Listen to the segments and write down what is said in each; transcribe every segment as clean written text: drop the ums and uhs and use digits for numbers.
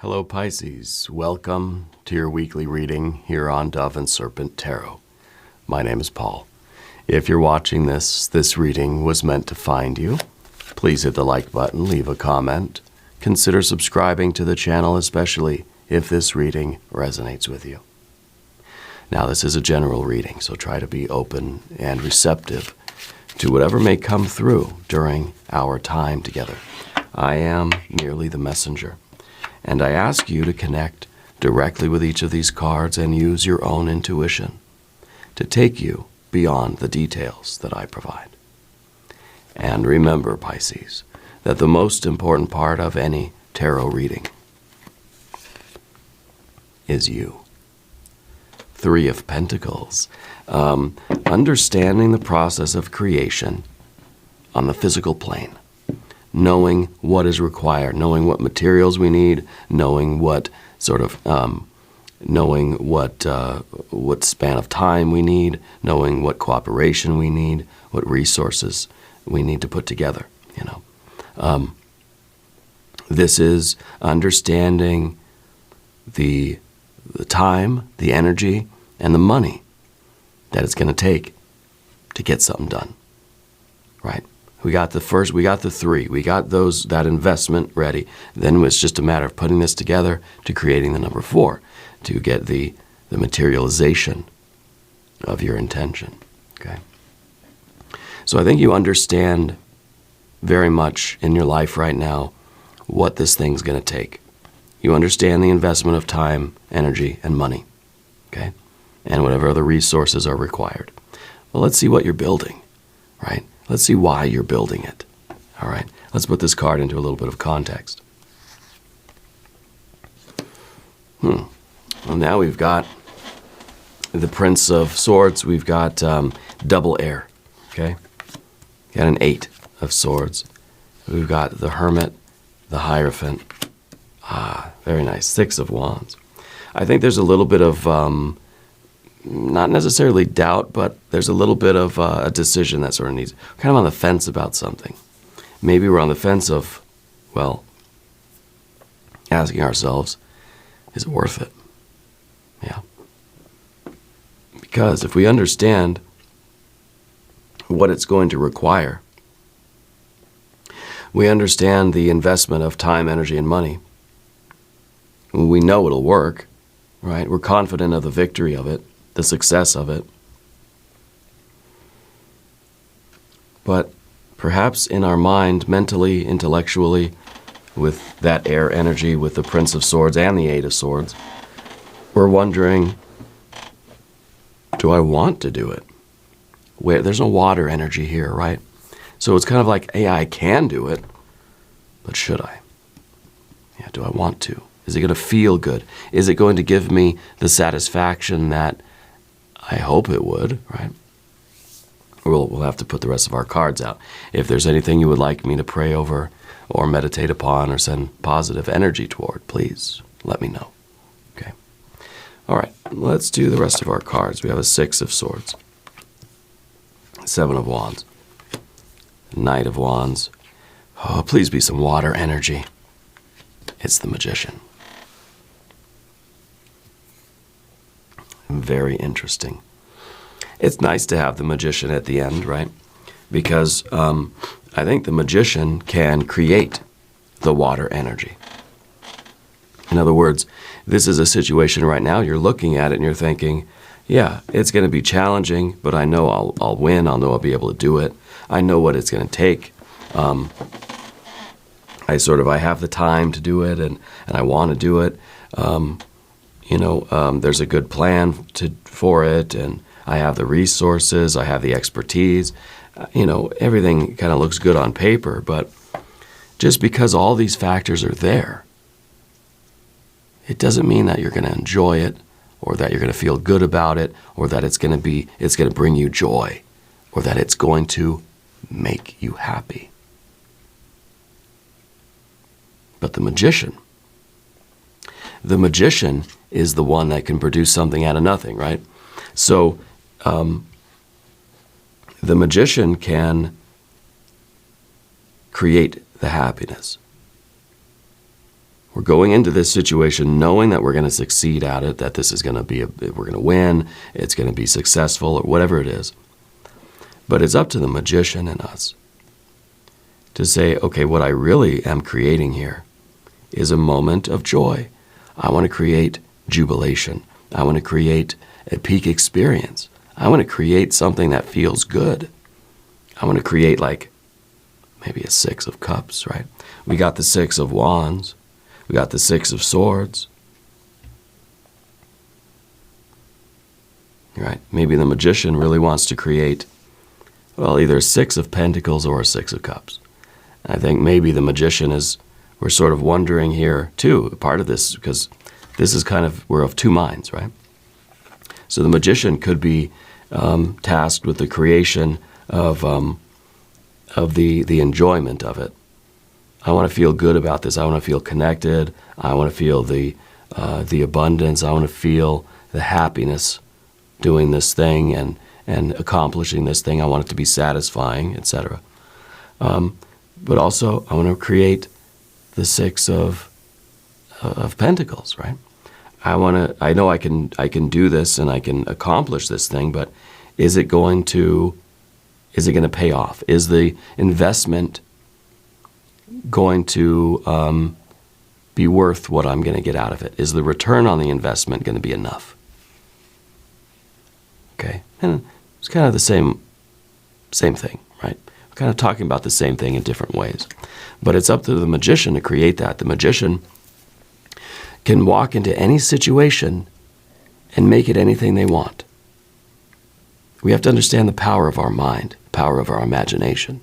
Hello Pisces, welcome to your weekly reading here on Dove and Serpent Tarot. My name is Paul. If you're watching this reading was meant to find you. Please hit the like button, leave a comment. Consider subscribing to the channel, especially if this reading resonates with you. Now this is a general reading, so try to be open and receptive to whatever may come through during our time together. I am merely the messenger. And I ask you to connect directly with each of these cards and use your own intuition to take you beyond the details that I provide. And remember, Pisces, that the most important part of any tarot reading is you. Three of Pentacles. Understanding the process of creation on the physical plane. Knowing what is required, knowing what materials we need, knowing what sort of, knowing what span of time we need, knowing what cooperation we need, what resources we need to put together. This is understanding the time, the energy, and the money that it's going to take to get something done, right? We got the three. We got that investment ready. Then it's just a matter of putting this together to creating the number 4 to get the materialization of your intention. Okay. So I think you understand very much in your life right now what this thing's going to take. You understand the investment of time, energy, and money. Okay. And whatever other resources are required. Well, let's see what you're building, right? Let's see why you're building it. All right, let's put this card into a little bit of context. Well, now we've got the Prince of Swords. We've got double air, okay? Got an 8 of Swords. We've got the Hermit, the Hierophant. Very nice. 6 of Wands. I think there's a little bit of not necessarily doubt, but there's a little bit of a decision that sort of needs, kind of on the fence about something. Maybe we're on the fence of, well, asking ourselves, is it worth it? Yeah. Because if we understand what it's going to require, we understand the investment of time, energy, and money. We know it'll work, right? We're confident of the victory of it, the success of it. But perhaps in our mind, mentally, intellectually, with that air energy, with the Prince of Swords and the 8 of Swords, we're wondering, do I want to do it? There's no water energy here, right? So it's kind of like, hey, I can do it, but should I? Yeah, do I want to? Is it going to feel good? Is it going to give me the satisfaction that I hope it would, right? We'll have to put the rest of our cards out. If there's anything you would like me to pray over or meditate upon or send positive energy toward, please let me know. Okay. All right, let's do the rest of our cards. We have a 6 of Swords, 7 of Wands, Knight of Wands. Oh, please be some water energy. It's the Magician. Very interesting. It's nice to have the Magician at the end, right? Because I think the Magician can create the water energy. In other words, this is a situation right now, you're looking at it and you're thinking, yeah, it's going to be challenging, but I know I'll win. I'll know I'll be able to do it. I know what it's going to take. I have the time to do it, and I want to do it. There's a good plan for it, and I have the resources, I have the expertise. Everything kind of looks good on paper, but just because all these factors are there, it doesn't mean that you're going to enjoy it, or that you're going to feel good about it, or that it's going to bring you joy, or that it's going to make you happy. But the Magician is the one that can produce something out of nothing, right? So the Magician can create the happiness. We're going into this situation knowing that we're going to succeed at it, that this is going to be, we're going to win, it's going to be successful, or whatever it is. But it's up to the magician in us to say, okay, what I really am creating here is a moment of joy. I want to create jubilation. I want to create a peak experience. I want to create something that feels good. I want to create like maybe a 6 of cups, right? We got the 6 of wands. We got the 6 of swords. Right? Maybe the magician really wants to create, well, either a 6 of pentacles or a 6 of cups. And I think maybe the magician we're sort of wondering here too, part of this, because this is kind of, we're of two minds, right? So the magician could be tasked with the creation of the enjoyment of it. I want to feel good about this. I want to feel connected. I want to feel the abundance. I want to feel the happiness doing this thing and accomplishing this thing. I want it to be satisfying, etc. But also, I want to create the 6 of pentacles, right? I know I can do this and I can accomplish this thing, but is it going to pay off? Is the investment going to be worth what I'm going to get out of it? Is the return on the investment going to be enough? Okay, and it's kind of the same thing, right? We're kind of talking about the same thing in different ways. But it's up to the magician to create that. The magician can walk into any situation and make it anything they want. We have to understand the power of our mind, the power of our imagination.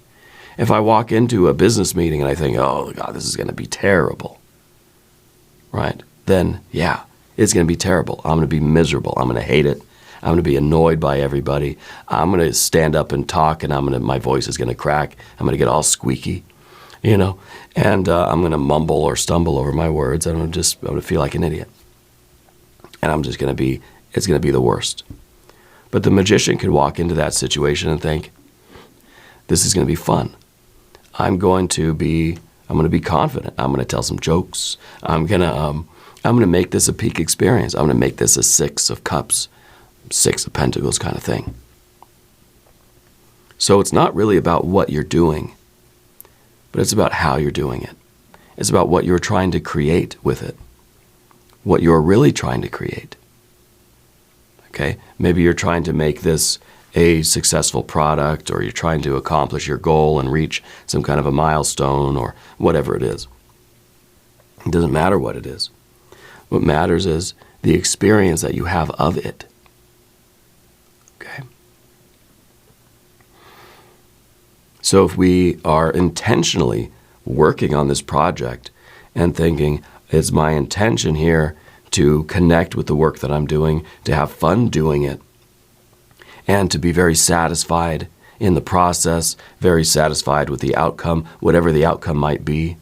If I walk into a business meeting and I think, oh, God, this is going to be terrible, right? Then, yeah, it's going to be terrible. I'm going to be miserable. I'm going to hate it. I'm going to be annoyed by everybody. I'm going to stand up and talk, and my voice is going to crack. I'm going to get all squeaky, and I'm going to mumble or stumble over my words. I'm going to feel like an idiot. And it's going to be the worst. But the magician could walk into that situation and think, this is going to be fun. I'm going to be confident. I'm going to tell some jokes. I'm going to make this a peak experience. I'm going to make this a 6 of cups, 6 of pentacles kind of thing. So it's not really about what you're doing, but it's about how you're doing it. It's about what you're trying to create with it, what you're really trying to create. Okay? Maybe you're trying to make this a successful product, or you're trying to accomplish your goal and reach some kind of a milestone, or whatever it is. It doesn't matter what it is. What matters is the experience that you have of it. Okay? So if we are intentionally working on this project and thinking, it's my intention here to connect with the work that I'm doing, to have fun doing it, and to be very satisfied in the process, very satisfied with the outcome, whatever the outcome might be.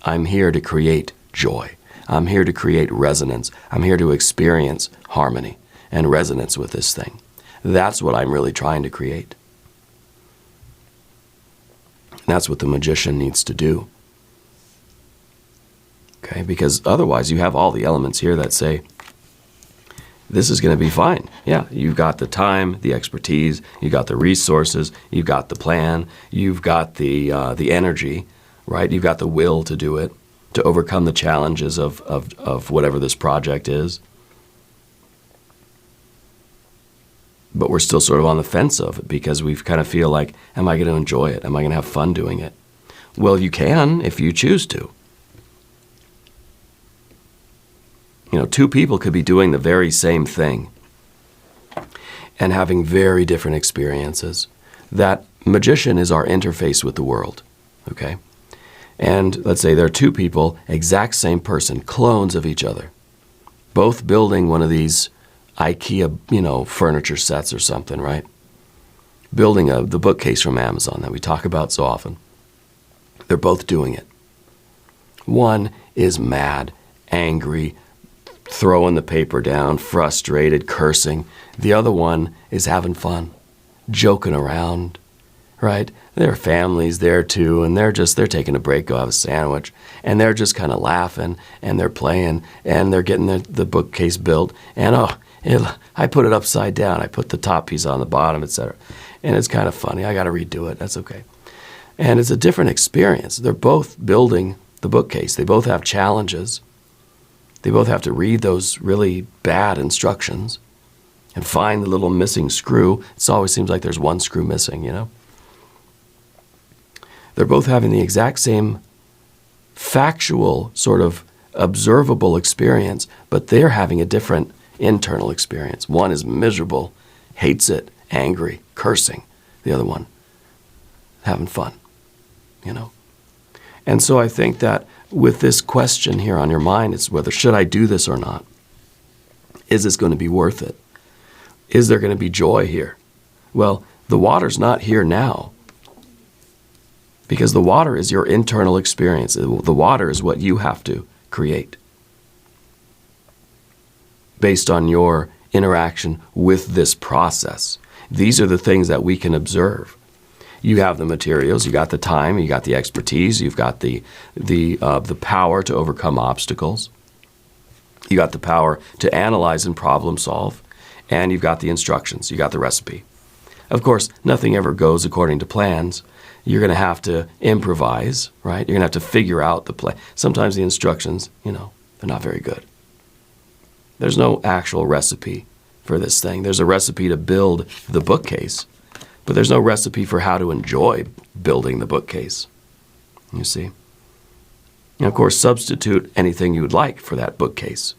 I'm here to create joy. I'm here to create resonance. I'm here to experience harmony and resonance with this thing. That's what I'm really trying to create. That's what the magician needs to do. Okay, because otherwise you have all the elements here that say, this is going to be fine. Yeah, you've got the time, the expertise, you've got the resources, you've got the plan, you've got the energy, right? You've got the will to do it, to overcome the challenges of whatever this project is. But we're still sort of on the fence of it because we kind of feel like, am I going to enjoy it? Am I going to have fun doing it? Well, you can if you choose to. Two people could be doing the very same thing and having very different experiences. That magician is our interface with the world, okay? And let's say there are 2 people, exact same person, clones of each other, both building one of these IKEA, furniture sets or something, right? Building the bookcase from Amazon that we talk about so often. They're both doing it. One is mad, angry, throwing the paper down, frustrated, cursing. The other one is having fun, joking around, right? There are families there too, and they're taking a break, go have a sandwich, and they're just kind of laughing, and they're playing, and they're getting the bookcase built, and I put it upside down. I put the top piece on the bottom, etc. And it's kind of funny. I got to redo it. That's okay. And it's a different experience. They're both building the bookcase. They both have challenges. They both have to read those really bad instructions and find the little missing screw. It always seems like there's one screw missing, you know? They're both having the exact same factual, sort of observable experience, but they're having a different internal experience. One is miserable, hates it, angry, cursing. The other one, having fun, you know? And so I think that with this question here on your mind, it's whether should I do this or not? Is this going to be worth it? Is there going to be joy here? Well, the water's not here now, because the water is your internal experience. The water is what you have to create based on your interaction with this process. These are the things that we can observe. You have the materials, you got the time, you got the expertise, you've got the power to overcome obstacles. You got the power to analyze and problem solve, and you've got the instructions, you got the recipe. Of course, nothing ever goes according to plans. You're going to have to improvise, right? You're going to have to figure out the plan. Sometimes the instructions, you know, they're not very good. There's no actual recipe for this thing. There's a recipe to build the bookcase, but there's no recipe for how to enjoy building the bookcase, you see. And of course, substitute anything you would like for that bookcase.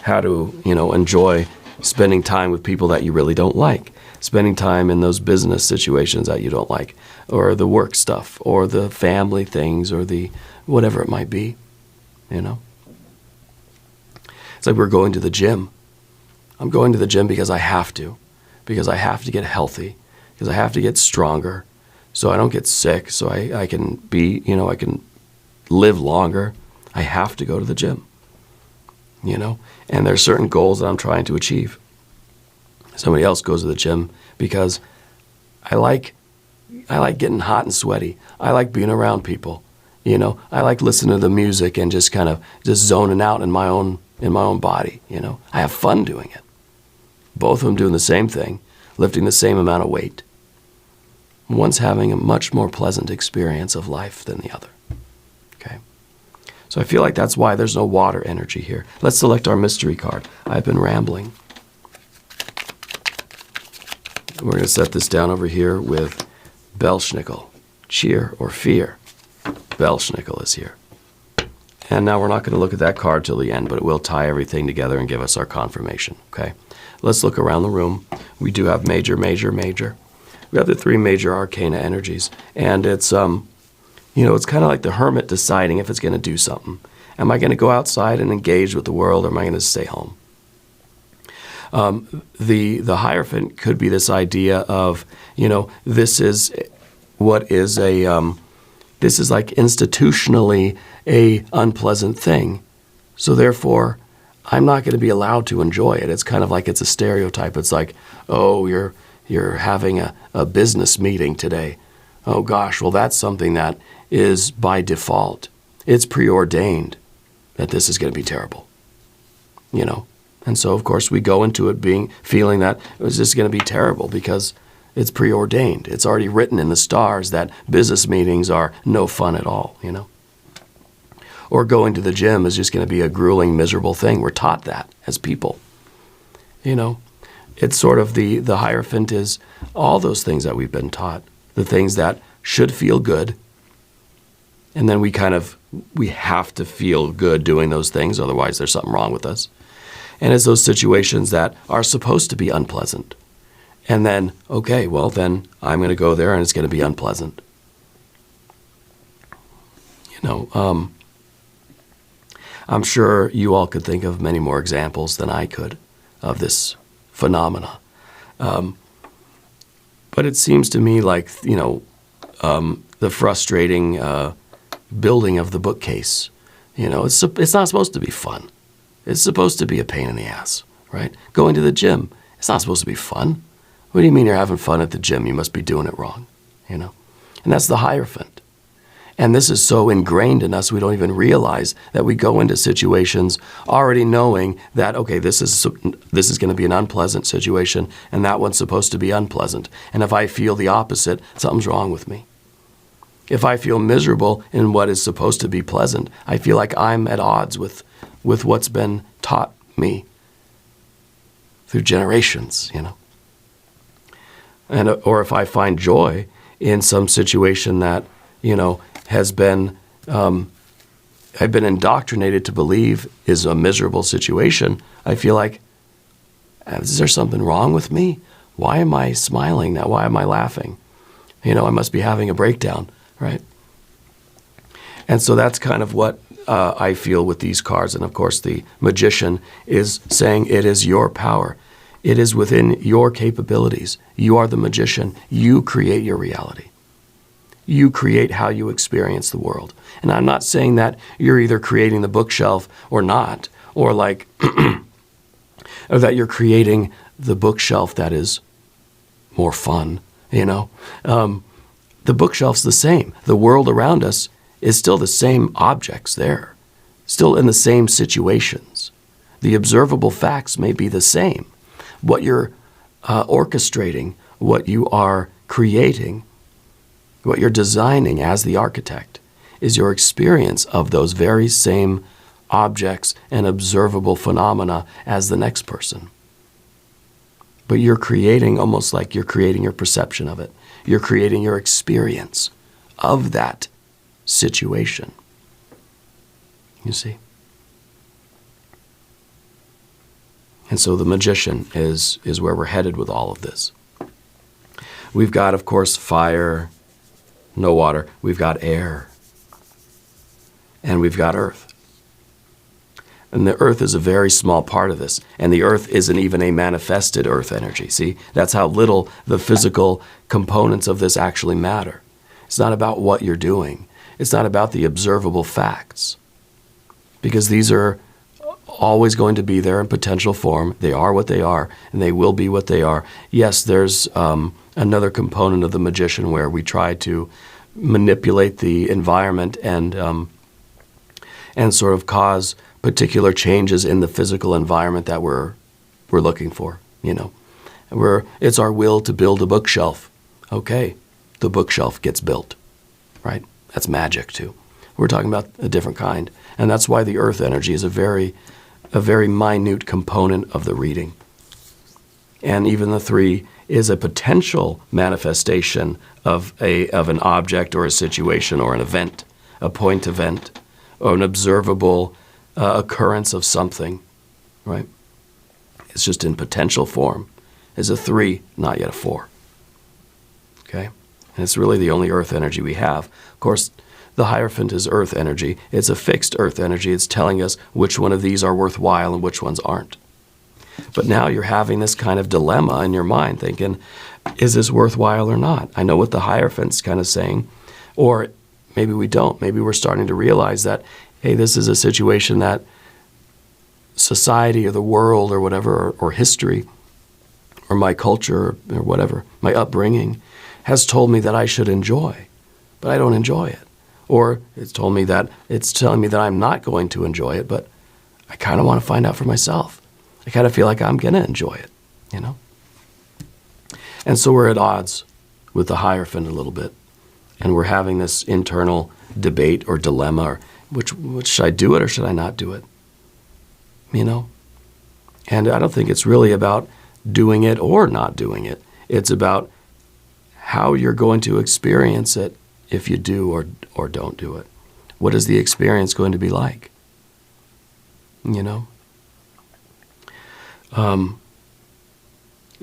How to, you know, enjoy spending time with people that you really don't like, spending time in those business situations that you don't like, or the work stuff, or the family things, or the whatever it might be, you know. It's like we're going to the gym. I'm going to the gym because I have to get healthy, because I have to get stronger, so I don't get sick, so I can be, you know, I can live longer. I have to go to the gym, you know, and there's certain goals that I'm trying to achieve. Somebody else goes to the gym because I like getting hot and sweaty. I like being around people, you know. I like listening to the music and just kind of just zoning out in my own body, you know. I have fun doing it. Both of them doing the same thing, lifting the same amount of weight. One's having a much more pleasant experience of life than the other. Okay? So I feel like that's why there's no water energy here. Let's select our mystery card. I've been rambling. We're going to set this down over here with Belschnickel, cheer or fear. Belschnickel is here. And now we're not going to look at that card till the end, but it will tie everything together and give us our confirmation, okay? Let's look around the room. We do have major, major, major. We have the three major arcana energies, and it's, you know, it's kind of like the hermit deciding if it's going to do something. Am I going to go outside and engage with the world, or am I going to stay home? The Hierophant could be this idea of, you know, this is what is a, this is like institutionally a unpleasant thing. So therefore, I'm not going to be allowed to enjoy it. It's kind of like it's a stereotype. It's like, oh, you're having a business meeting today. Oh gosh, well that's something that is by default. It's preordained that this is going to be terrible, you know. And so, of course, we go into it feeling that this is going to be terrible because it's preordained. It's already written in the stars that business meetings are no fun at all, you know. Or going to the gym is just going to be a grueling, miserable thing. We're taught that as people, you know. It's sort of the Hierophant is all those things that we've been taught, the things that should feel good. And then we have to feel good doing those things, otherwise there's something wrong with us. And it's those situations that are supposed to be unpleasant. And then, okay, well then I'm going to go there and it's going to be unpleasant. You know, I'm sure you all could think of many more examples than I could of this phenomena. But it seems to me like, you know, the frustrating building of the bookcase, you know, it's not supposed to be fun. It's supposed to be a pain in the ass, right? Going to the gym, it's not supposed to be fun. What do you mean you're having fun at the gym? You must be doing it wrong, And that's the Hierophant. And this is so ingrained in us, we don't even realize that we go into situations already knowing that, okay, this is going to be an unpleasant situation, and that one's supposed to be unpleasant. And if I feel the opposite, something's wrong with me. If I feel miserable in what is supposed to be pleasant, I feel like I'm at odds with what's been taught me through generations, And or if I find joy in some situation that, has been, I've been indoctrinated to believe is a miserable situation, I feel like, is there something wrong with me? Why am I smiling now? Why am I laughing? I must be having a breakdown, right? And so that's kind of what I feel with these cards. And of course, the Magician is saying it is your power. It is within your capabilities. You are the magician. You create your reality. You create how you experience the world. And I'm not saying that you're either creating the bookshelf or not, or like, or that you're creating the bookshelf that is more fun, The bookshelf's the same. The world around us is still the same objects there, still in the same situations. The observable facts may be the same. What you're orchestrating, what you are creating, what you're designing as the architect is your experience of those very same objects and observable phenomena as the next person. But you're creating almost like you're creating your perception of it. You're creating your experience of that situation. You see? And so the Magician is where we're headed with all of this. We've got, of course, fire, no water. We've got air. And we've got earth. And the earth is a very small part of this. And the earth isn't even a manifested earth energy. See, that's how little the physical components of this actually matter. It's not about what you're doing. It's not about the observable facts. Because these are always going to be there in potential form. They are what they are, and they will be what they are. Yes, there's another component of the Magician where we try to manipulate the environment and sort of cause particular changes in the physical environment that we're looking for. It's our will to build a bookshelf. Okay, the bookshelf gets built, right? That's magic too. We're talking about a different kind, and that's why the earth energy is a very minute component of the reading. And even the 3 is a potential manifestation of an object or a situation or an event, a point event, or an observable occurrence of something, right? It's just in potential form. It's a 3, not yet a 4. Okay? And it's really the only earth energy we have. Of course, the Hierophant is earth energy. It's a fixed earth energy. It's telling us which one of these are worthwhile and which ones aren't. But now you're having this kind of dilemma in your mind thinking, is this worthwhile or not? I know what the Hierophant's kind of saying, or maybe we don't. Maybe we're starting to realize that, hey, this is a situation that society or the world or whatever, or history, or my culture or whatever, my upbringing, has told me that I should enjoy, but I don't enjoy it. Or it's telling me that I'm not going to enjoy it, but I kind of want to find out for myself. I kind of feel like I'm going to enjoy it, And so we're at odds with the Hierophant a little bit. And we're having this internal debate or dilemma, or which should I do it or should I not do it? And I don't think it's really about doing it or not doing it. It's about how you're going to experience it if you do or don't do it. What is the experience going to be like?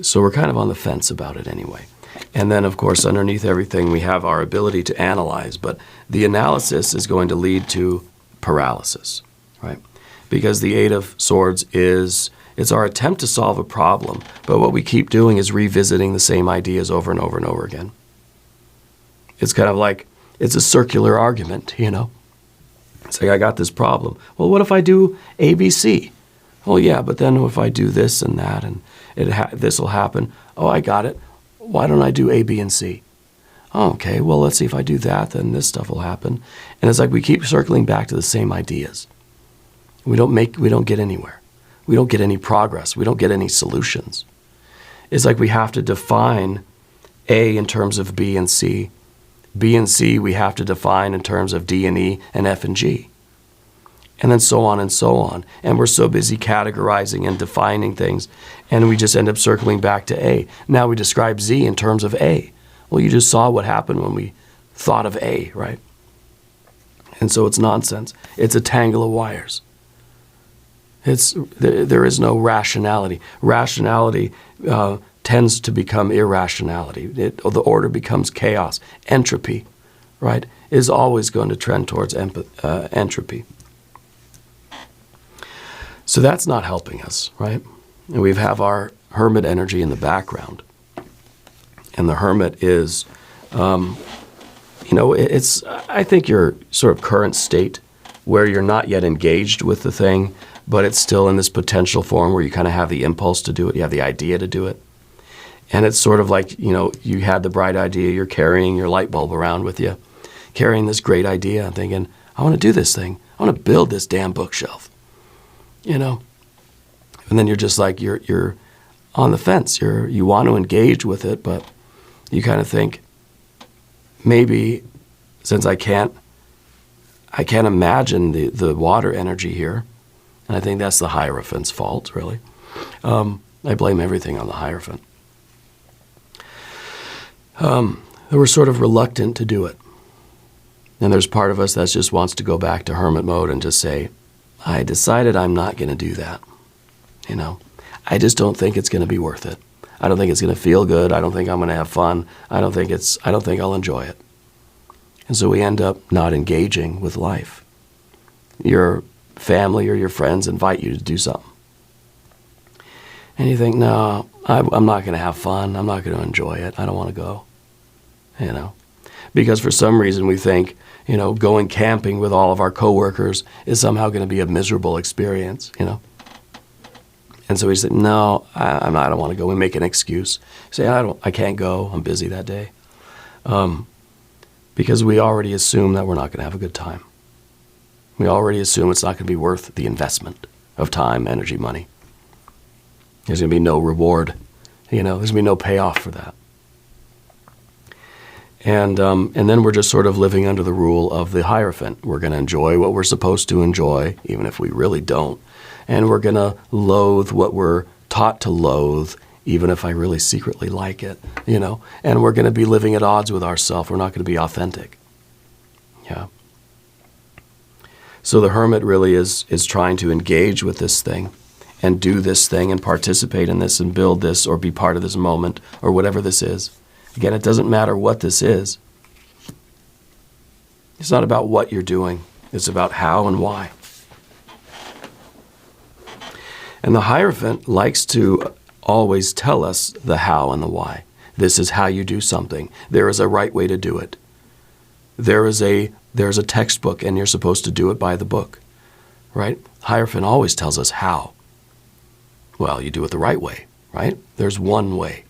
So we're kind of on the fence about it anyway. And then, of course, underneath everything, we have our ability to analyze. But the analysis is going to lead to paralysis, right? Because the 8 of Swords it's our attempt to solve a problem. But what we keep doing is revisiting the same ideas over and over and over again. It's kind of like, it's a circular argument, It's like, I got this problem. Well, what if I do ABC? Well, yeah, but then if I do this and that and this will happen. Oh, I got it. Why don't I do A, B, and C? Oh, okay, well, let's see if I do that, then this stuff will happen. And it's like we keep circling back to the same ideas. We don't get anywhere. We don't get any progress. We don't get any solutions. It's like we have to define A in terms of B and C. B and C we have to define in terms of D and E and F and G. And then so on and so on. And we're so busy categorizing and defining things, and we just end up circling back to A. Now we describe Z in terms of A. Well, you just saw what happened when we thought of A, right? And so it's nonsense. It's a tangle of wires. There is no rationality. Rationality tends to become irrationality. The order becomes chaos. Entropy, right, is always going to trend towards entropy. So that's not helping us, right? And we have our hermit energy in the background. And the hermit is, it's, I think, your sort of current state where you're not yet engaged with the thing, but it's still in this potential form where you kind of have the impulse to do it, you have the idea to do it. And it's sort of like, you had the bright idea, you're carrying your light bulb around with you, carrying this great idea and thinking, I want to do this thing. I want to build this damn bookshelf, And then you're just like, you're on the fence. You want to engage with it, but you kind of think, maybe since I can't imagine the water energy here, and I think that's the Hierophant's fault, really. I blame everything on the Hierophant. We're sort of reluctant to do it. And there's part of us that just wants to go back to hermit mode and just say, I decided I'm not going to do that. I just don't think it's going to be worth it. I don't think it's going to feel good. I don't think I'm going to have fun. I don't think I'll enjoy it. And so we end up not engaging with life. Your family or your friends invite you to do something. And you think, no, I'm not going to have fun. I'm not going to enjoy it. I don't want to go. Because for some reason we think, going camping with all of our coworkers is somehow going to be a miserable experience, And so we say, no, I don't want to go. We make an excuse. Say, I can't go. I'm busy that day. Because we already assume that we're not going to have a good time. We already assume it's not going to be worth the investment of time, energy, money. There's going to be no reward. There's going to be no payoff for that. And then we're just sort of living under the rule of the Hierophant. We're going to enjoy what we're supposed to enjoy, even if we really don't. And we're going to loathe what we're taught to loathe, even if I really secretly like it, And we're going to be living at odds with ourselves. We're not going to be authentic. Yeah. So the hermit really is trying to engage with this thing and do this thing and participate in this and build this or be part of this moment or whatever this is. Again, it doesn't matter what this is. It's not about what you're doing. It's about how and why. And the Hierophant likes to always tell us the how and the why. This is how you do something. There is a right way to do it. There's a textbook, and you're supposed to do it by the book, right? Hierophant always tells us how. Well, you do it the right way, right? There's one way.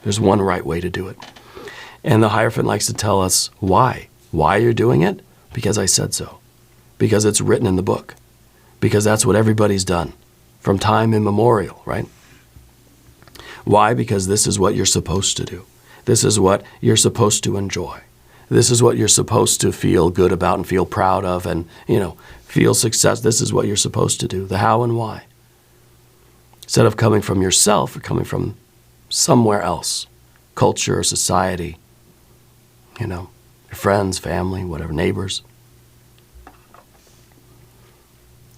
There's one right way to do it. And the Hierophant likes to tell us why. Why you're doing it? Because I said so. Because it's written in the book. Because that's what everybody's done from time immemorial, right? Why? Because this is what you're supposed to do. This is what you're supposed to enjoy. This is what you're supposed to feel good about and feel proud of and, feel success. This is what you're supposed to do, the how and why. Instead of coming from yourself or coming from somewhere else, culture or society, your friends, family, whatever, neighbors.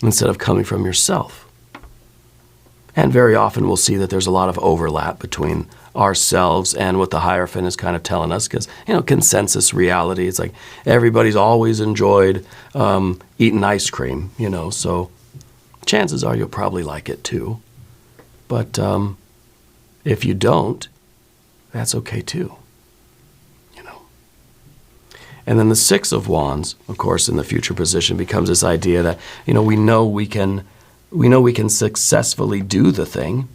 Instead of coming from yourself. And very often we'll see that there's a lot of overlap between ourselves and what the Hierophant is kind of telling us because, consensus reality. It's like everybody's always enjoyed eating ice cream, so chances are you'll probably like it too. But if you don't, that's okay too, And then the Six of Wands, of course, in the future position becomes this idea that, we know we can successfully do the thing,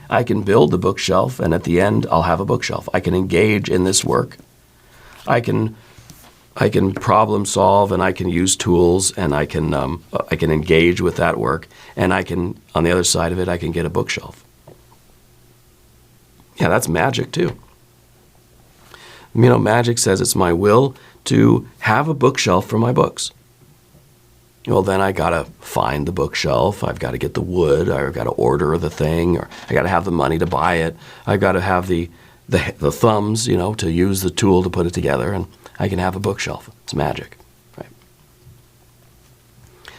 I can build the bookshelf, and at the end, I'll have a bookshelf. I can engage in this work. I can problem solve, and I can use tools, and I can engage with that work, and I can, on the other side of it, I can get a bookshelf. Yeah, that's magic too. You know, magic says it's my will to have a bookshelf for my books. Well, then I gotta find the bookshelf. I've got to get the wood. I've got to order the thing, or I got to have the money to buy it. I've got to have the thumbs, you know, to use the tool to put it together, and I can have a bookshelf. It's magic, right?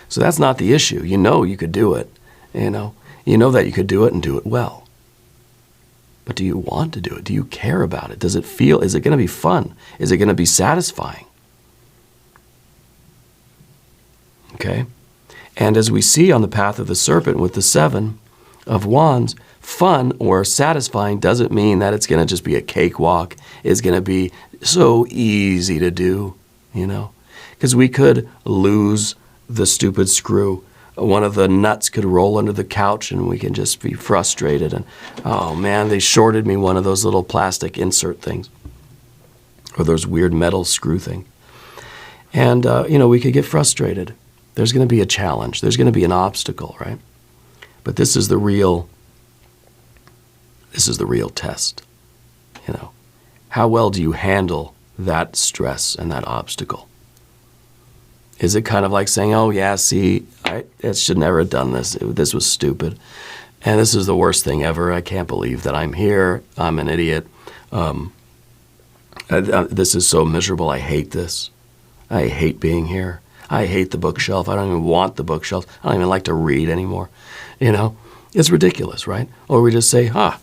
So that's not the issue. You know you could do it, you know. You know that you could do it and do it well. But do you want to do it? Do you care about it? Does it feel, is it going to be fun? Is it going to be satisfying? Okay? And as we see on the path of the serpent with the 7 of wands, fun or satisfying doesn't mean that it's going to just be a cakewalk. It's going to be so easy to do, you know? Because we could lose the stupid screw. One of the nuts could roll under the couch and we can just be frustrated. And, oh man, they shorted me one of those little plastic insert things. Or those weird metal screw thing. And, you know, we could get frustrated. There's going to be a challenge. There's going to be an obstacle, right? But this is the real test, you know. How well do you handle that stress and that obstacle? Is it kind of like saying, oh yeah, see, I should never have done this. This was stupid. And this is the worst thing ever. I can't believe that I'm here. I'm an idiot. This is so miserable. I hate this. I hate being here. I hate the bookshelf. I don't even want the bookshelf. I don't even like to read anymore. You know, it's ridiculous, right? Or we just say, I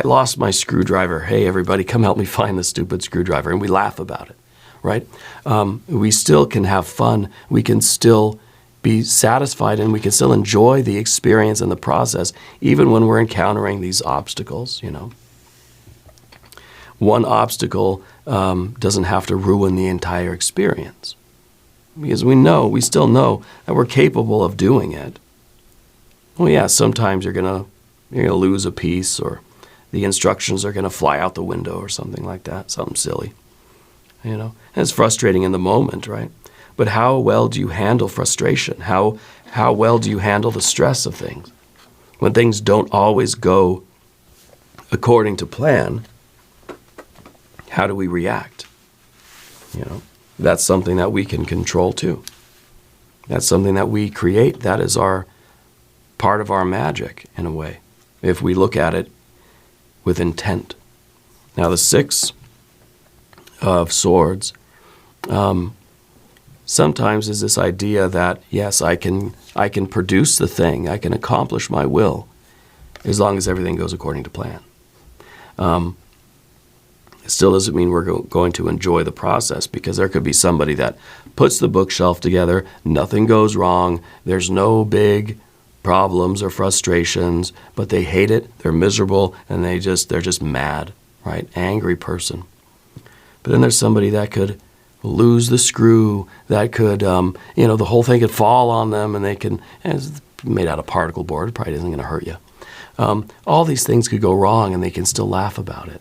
lost my screwdriver. Hey, everybody, come help me find the stupid screwdriver. And we laugh about it, right? We still can have fun. We can still be satisfied, and we can still enjoy the experience and the process, even when we're encountering these obstacles, you know. One obstacle doesn't have to ruin the entire experience, because we still know that we're capable of doing it. Well, yeah, sometimes you're gonna lose a piece, or the instructions are gonna fly out the window or something like that, something silly, you know. And it's frustrating in the moment, right? But how well do you handle frustration? How well do you handle the stress of things? When things don't always go according to plan, how do we react? You know, that's something that we can control too. That's something that we create. That is part of our magic, in a way, if we look at it with intent. Now, the 6 of Swords sometimes is this idea that, yes, I can produce the thing, I can accomplish my will, as long as everything goes according to plan. It still doesn't mean we're going to enjoy the process, because there could be somebody that puts the bookshelf together, nothing goes wrong, there's no big problems or frustrations, but they hate it, they're miserable, and they're just mad, right? Angry person. But then there's somebody that could lose the screw, that could, the whole thing could fall on them, and and it's made out of particle board, it probably isn't going to hurt you. All these things could go wrong, and they can still laugh about it.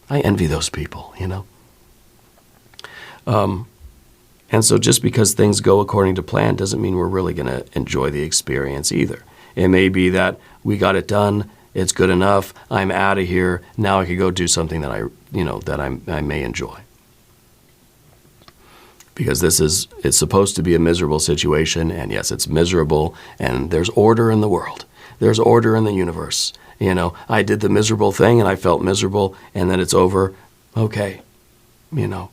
I envy those people, you know. And so just because things go according to plan doesn't mean we're really going to enjoy the experience either. It may be that we got it done, it's good enough, I'm out of here, now I could go do something that I may enjoy. Because it's supposed to be a miserable situation, and yes, it's miserable, and there's order in the world. There's order in the universe. You know, I did the miserable thing, and I felt miserable, and then it's over. Okay, you know,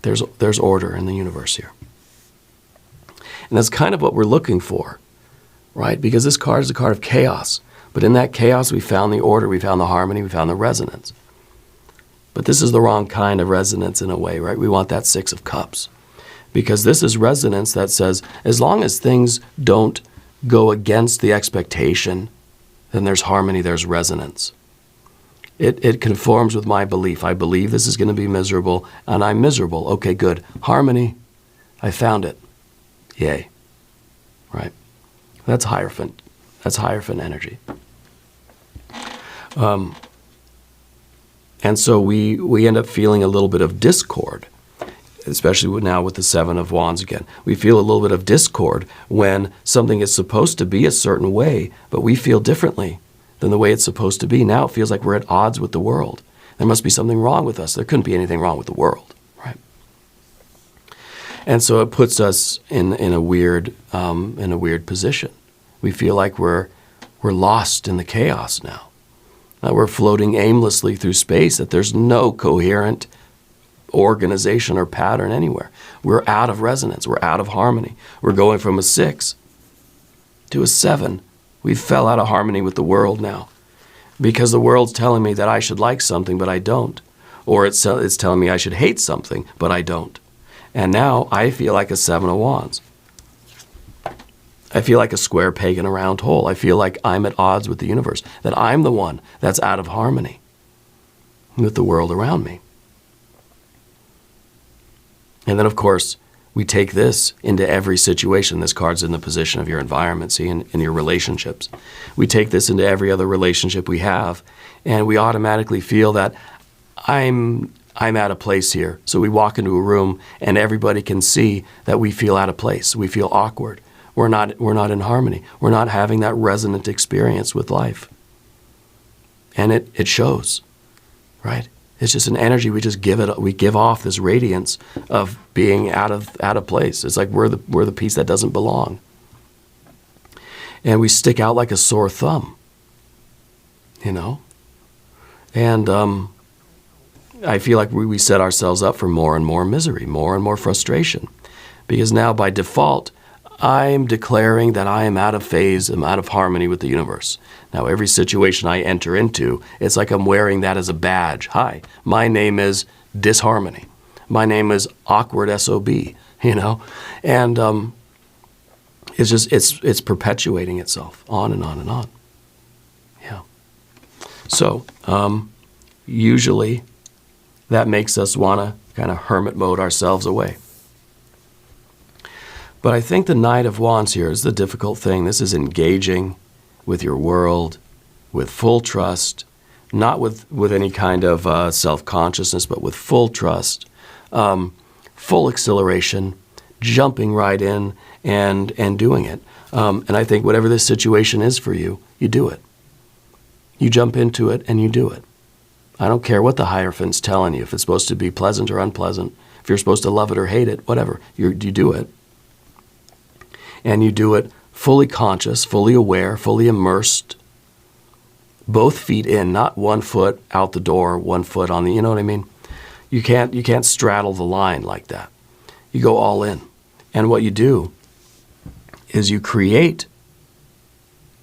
there's order in the universe here. And that's kind of what we're looking for, right? Because this card is a card of chaos. But in that chaos, we found the order, we found the harmony, we found the resonance. But this is the wrong kind of resonance in a way, right? We want that 6 of Cups. Because this is resonance that says, as long as things don't go against the expectation, then there's harmony, there's resonance. It conforms with my belief. I believe this is going to be miserable, and I'm miserable. Okay, good. Harmony, I found it. Yay. Right? That's Hierophant. That's Hierophant energy. And so we end up feeling a little bit of discord, especially now with the Seven of Wands again. We feel a little bit of discord when something is supposed to be a certain way, but we feel differently than the way it's supposed to be. Now it feels like we're at odds with the world. There must be something wrong with us. There couldn't be anything wrong with the world, right? And so it puts us in a weird position. We feel like we're lost in the chaos now. That we're floating aimlessly through space, that there's no coherent organization or pattern anywhere. We're out of resonance. We're out of harmony. We're going from a 6 to a 7. We fell out of harmony with the world now because the world's telling me that I should like something, but I don't. Or it's telling me I should hate something, but I don't. And now I feel like a 7 of Wands. I feel like a square peg in a round hole. I feel like I'm at odds with the universe, that I'm the one that's out of harmony with the world around me. And then, of course, we take this into every situation. This card's in the position of your environment, see, in your relationships. We take this into every other relationship we have, and we automatically feel that I'm out of place here. So we walk into a room, and everybody can see that we feel out of place. We feel awkward. We're not in harmony. We're not having that resonant experience with life. And it shows, right? It's just an energy we give off this radiance of being out of place. It's like we're the piece that doesn't belong. And we stick out like a sore thumb, you know? And I feel like we set ourselves up for more and more misery, more and more frustration. Because now by default, I'm declaring that I am out of phase, I'm out of harmony with the universe. Now, every situation I enter into, it's like I'm wearing that as a badge. Hi, my name is disharmony. My name is awkward SOB, you know? And it's just, it's perpetuating itself on and on and on. Yeah. So, usually that makes us want to kind of hermit mode ourselves away. But I think the Knight of Wands here is the difficult thing. This is engaging with your world, with full trust, not with any kind of self-consciousness, but with full trust, full exhilaration, jumping right in and doing it. And I think whatever this situation is for you, you do it. You jump into it and you do it. I don't care what the Hierophant's telling you, if it's supposed to be pleasant or unpleasant, if you're supposed to love it or hate it, whatever, you do it. And you do it fully conscious, fully aware, fully immersed, both feet in, not 1 foot out the door, 1 foot on the, you know what I mean? You can't straddle the line like that. You go all in. And what you do is you create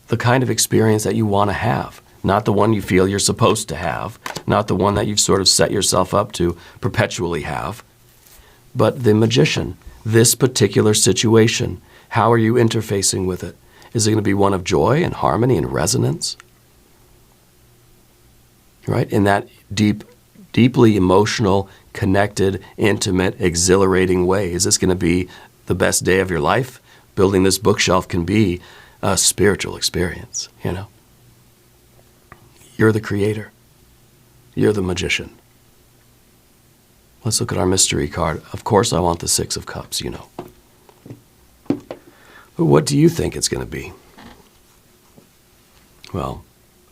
the kind of experience that you want to have, not the one you feel you're supposed to have, not the one that you've sort of set yourself up to perpetually have, but the magician, this particular situation. How are you interfacing with it? Is it going to be one of joy and harmony and resonance? Right? In that deeply emotional, connected, intimate, exhilarating way. Is this going to be the best day of your life? Building this bookshelf can be a spiritual experience, you know? You're the creator. You're the magician. Let's look at our mystery card. Of course I want the 6 of Cups, you know. But what do you think it's going to be? Well,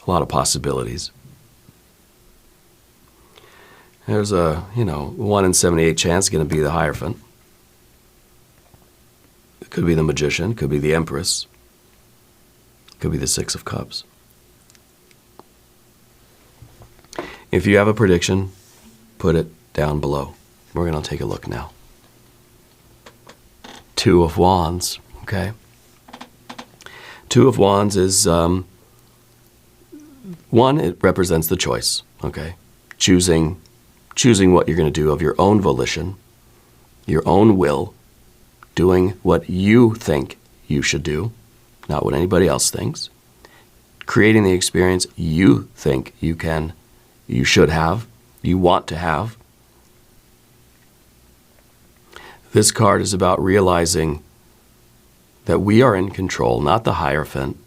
a lot of possibilities. There's a, 1 in 78 chance going to be the Hierophant. It could be the Magician, could be the Empress, could be the 6 of Cups. If you have a prediction, put it down below. We're going to take a look now. 2 of Wands. Okay. 2 of Wands is, 1, it represents the choice, okay? Choosing what you're going to do of your own volition, your own will, doing what you think you should do, not what anybody else thinks, creating the experience you think you should have, you want to have. This card is about realizing that we are in control, not the Hierophant.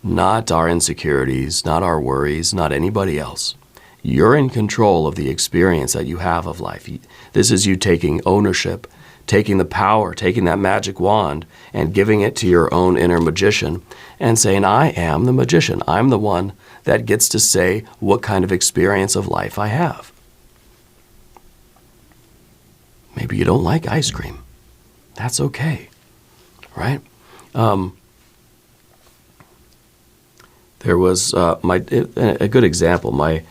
not our insecurities, not our worries, not anybody else. You're in control of the experience that you have of life. This is you taking ownership, taking the power, taking that magic wand and giving it to your own inner magician and saying, I am the magician. I'm the one that gets to say what kind of experience of life I have. Maybe you don't like ice cream. That's okay, right? There was a good example. My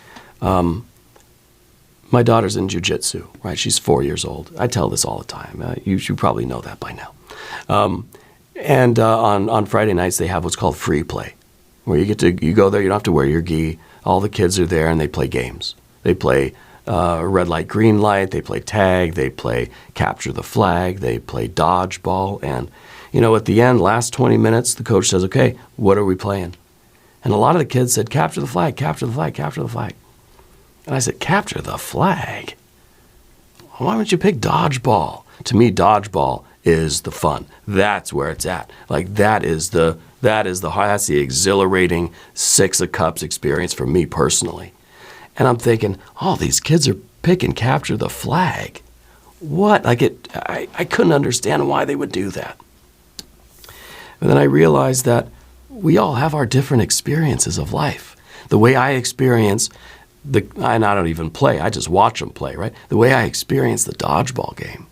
daughter's in jiu-jitsu, right? She's 4 years old. I tell this all the time. You probably know that by now. And on Friday nights, they have what's called free play, where you go there, you don't have to wear your gi. All the kids are there, and they play games. They play red light, green light. They play tag. They play capture the flag. They play dodgeball. And, at the end, last 20 minutes, the coach says, okay, what are we playing? And a lot of the kids said, capture the flag, capture the flag, capture the flag. And I said, capture the flag? Why don't you pick dodgeball? To me, dodgeball is the fun. That's where it's at. Like that's the exhilarating Six of Cups experience for me personally. And I'm thinking, oh, these kids are picking capture the flag. What? I couldn't understand why they would do that. And then I realized that we all have our different experiences of life. The way I experience and I don't even play, I just watch them play, right? The way I experience the dodgeball game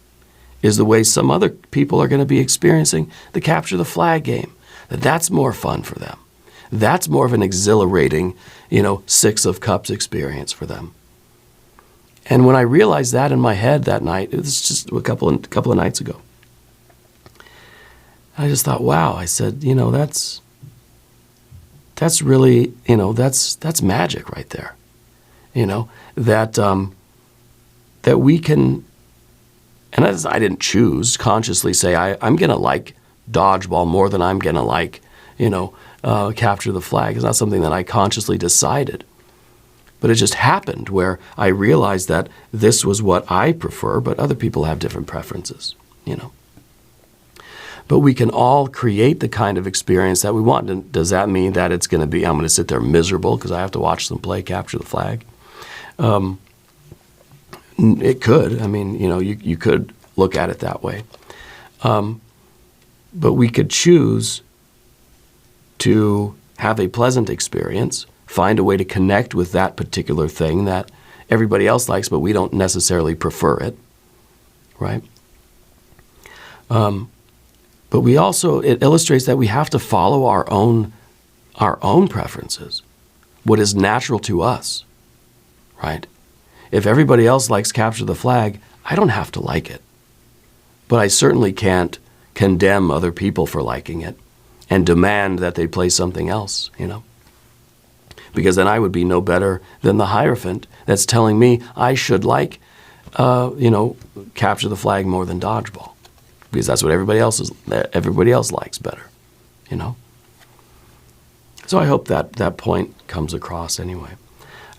is the way some other people are going to be experiencing the capture the flag game. That's more fun for them. That's more of an exhilarating, Six of Cups experience for them. And when I realized that in my head that night, it was just a couple of nights ago, I just thought, wow, I said, that's really, that's magic right there. That we can, and as I didn't choose, consciously say, I'm going to like dodgeball more than I'm going to like, capture the flag. It's not something that I consciously decided. But it just happened where I realized that this was what I prefer, but other people have different preferences, But we can all create the kind of experience that we want. And does that mean that it's going to be, I'm going to sit there miserable because I have to watch them play capture the flag? It could. I mean, you could look at it that way. But we could choose to have a pleasant experience, find a way to connect with that particular thing that everybody else likes, but we don't necessarily prefer it, right? But it illustrates that we have to follow our own preferences, what is natural to us, right? If everybody else likes capture the flag, I don't have to like it. But I certainly can't condemn other people for liking it and demand that they play something else, Because then I would be no better than the Hierophant that's telling me I should like, capture the flag more than dodgeball. Because that's what everybody else likes better, So I hope that point comes across anyway.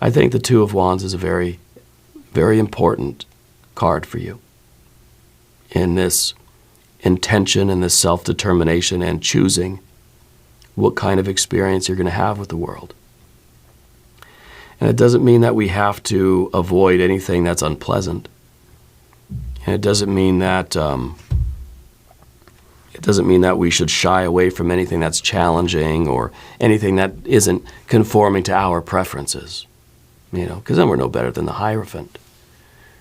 I think the Two of Wands is a very, very important card for you in this intention and this self-determination and choosing what kind of experience you're going to have with the world. And it doesn't mean that we have to avoid anything that's unpleasant. And it doesn't mean that we should shy away from anything that's challenging or anything that isn't conforming to our preferences, because then we're no better than the Hierophant.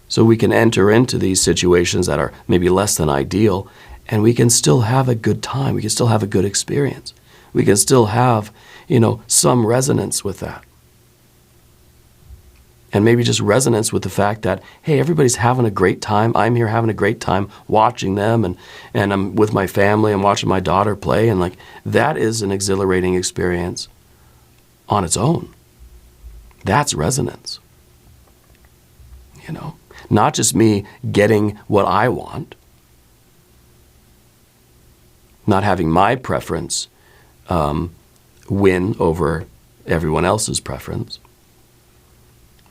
So we can enter into these situations that are maybe less than ideal, and we can still have a good time. We can still have a good experience. We can still have, some resonance with that. And maybe just resonance with the fact that, hey, everybody's having a great time. I'm here having a great time watching them, and I'm with my family. I'm watching my daughter play, and that is an exhilarating experience on its own. That's resonance. Not just me getting what I want, not having my preference win over everyone else's preference.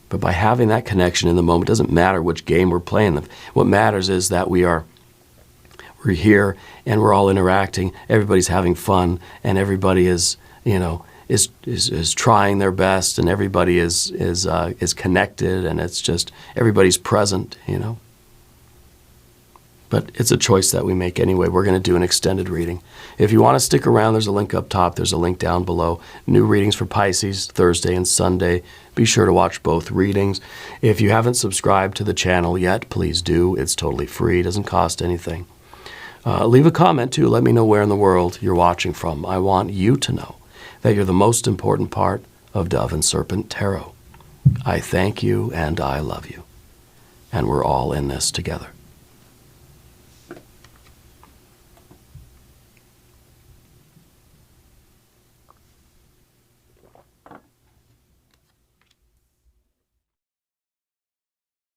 But by having that connection in the moment, it doesn't matter which game we're playing. What matters is that we're here and we're all interacting. Everybody's having fun, and everybody is is trying their best, and everybody is connected, and it's just everybody's present, But it's a choice that we make anyway. We're going to do an extended reading. If you want to stick around, there's a link up top. There's a link down below. New readings for Pisces, Thursday and Sunday. Be sure to watch both readings. If you haven't subscribed to the channel yet, please do. It's totally free. It doesn't cost anything. Leave a comment, too. Let me know where in the world you're watching from. I want you to know that you're the most important part of Dove and Serpent Tarot. I thank you and I love you. And we're all in this together.